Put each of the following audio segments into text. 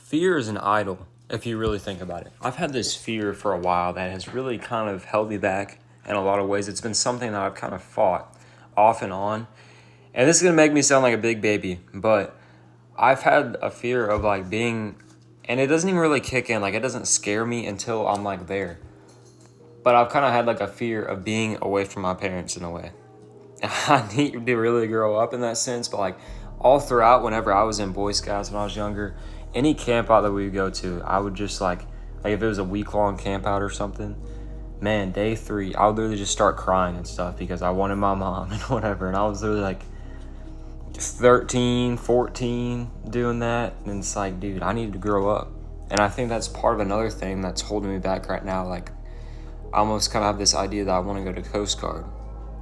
Fear is an idol, if you really think about it. I've had this fear for a while that has really kind of held me back in a lot of ways. It's been something that I've kind of fought off and on. And this is going to make me sound like a big baby, but I've had a fear of like being, and it doesn't even really kick in, like it doesn't scare me until I'm like there. But I've kind of had like a fear of being away from my parents in a way. I need to really grow up in that sense, but like all throughout, whenever I was in Boy Scouts when I was younger, any camp out that we would go to, I would just like if it was a week-long camp out or something, man, day 3, I would literally just start crying and stuff because I wanted my mom and whatever. And I was literally like 13, 14 doing that. And it's like, dude, I need to grow up. And I think that's part of another thing that's holding me back right now. Like, I almost kind of have this idea that I want to go to Coast Guard.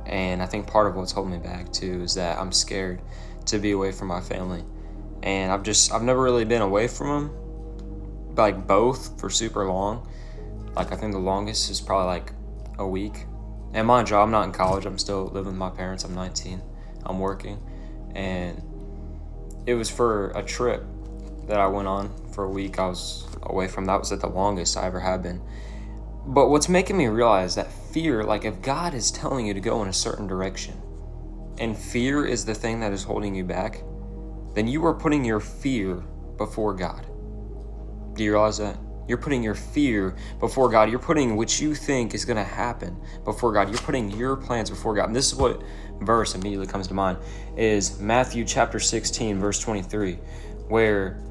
And I think part of what's holding me back too is that I'm scared to be away from my family. And I've never really been away from them, like both for super long. Like I think the longest is probably like a week. And mind you, I'm not in college. I'm still living with my parents. I'm 19. I'm working. And it was for a trip that I went on for a week. I was away from, that was at the longest I ever have been. But what's making me realize that fear, like if God is telling you to go in a certain direction and fear is the thing that is holding you back, then you are putting your fear before God. Do you realize that? You're putting your fear before God. You're putting what you think is going to happen before God. You're putting your plans before God. And this is what verse immediately comes to mind is Matthew chapter 16, verse 23, where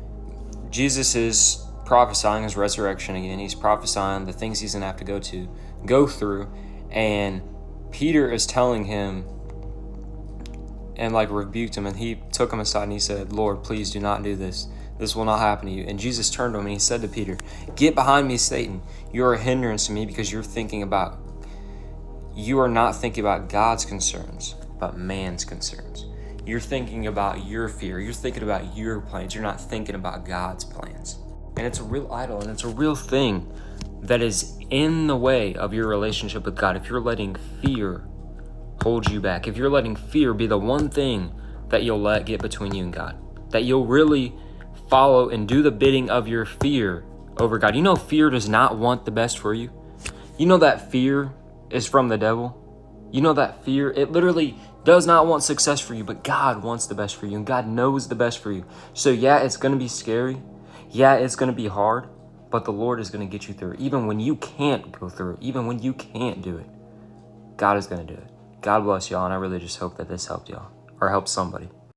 Jesus is prophesying his resurrection again. He's prophesying the things he's going to have to go through. And Peter is telling him and like rebuked him, and he took him aside and he said, Lord, please do not do this. This will not happen to you. And Jesus turned to him and he said to Peter, get behind me, Satan. You are a hindrance to me because you are not thinking about God's concerns, but man's concerns. You're thinking about your fear. You're thinking about your plans. You're not thinking about God's plans. And it's a real idol, and it's a real thing that is in the way of your relationship with God. If you're letting fear hold you back, if you're letting fear be the one thing that you'll let get between you and God, that you'll really follow and do the bidding of your fear over God. You know, fear does not want the best for you. You know that fear is from the devil. You know that fear, it literally does not want success for you, but God wants the best for you, and God knows the best for you. So yeah, it's going to be scary. Yeah, it's going to be hard, but the Lord is going to get you through it. Even when you can't go through it, even when you can't do it, God is going to do it. God bless y'all, and I really just hope that this helped y'all or helped somebody.